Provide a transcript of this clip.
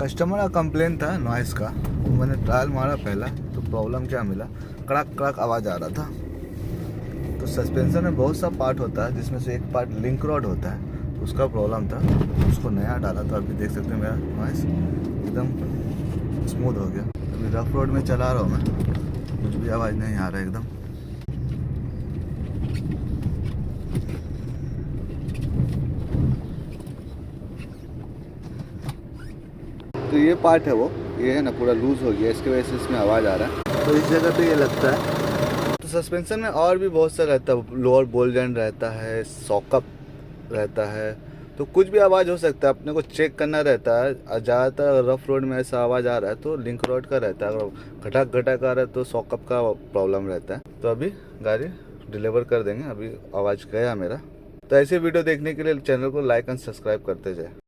Customer का complain था noise का, तो मैंने ट्रायल मारा पहला, तो प्रॉब्लम क्या मिला, कड़क कड़क आवाज़ आ रहा था। तो सस्पेंशन में बहुत सा पार्ट होता है, जिसमें से एक पार्ट लिंक रॉड होता है, तो उसका प्रॉब्लम था। उसको नया डाला, तो अभी देख सकते हैं मेरा नॉइस एकदम स्मूथ हो गया। अभी रफ रोड में चला रहा हूँ मैं, कुछ भी आवाज़ नहीं आ रहा है एकदम। तो ये पार्ट है वो, ये है ना पूरा लूज हो गया, इसके वजह से इसमें आवाज़ आ रहा है। तो इस जगह पे ये लगता है। तो सस्पेंशन में और भी बहुत सा रहता है, लोअर बॉल जॉइंट रहता है, सॉकअप रहता है, तो कुछ भी आवाज़ हो सकता है, अपने को चेक करना रहता है। ज़्यादातर रफ रोड में ऐसा आवाज़ आ रहा है तो लिंक रोड का रहता है, अगर घटक घटक आ रहा है तो सॉकअप का प्रॉब्लम रहता है। तो अभी गाड़ी डिलीवर कर देंगे, अभी आवाज़ गया मेरा। तो ऐसे वीडियो देखने के लिए चैनल को लाइक एंड सब्सक्राइब करते जाए।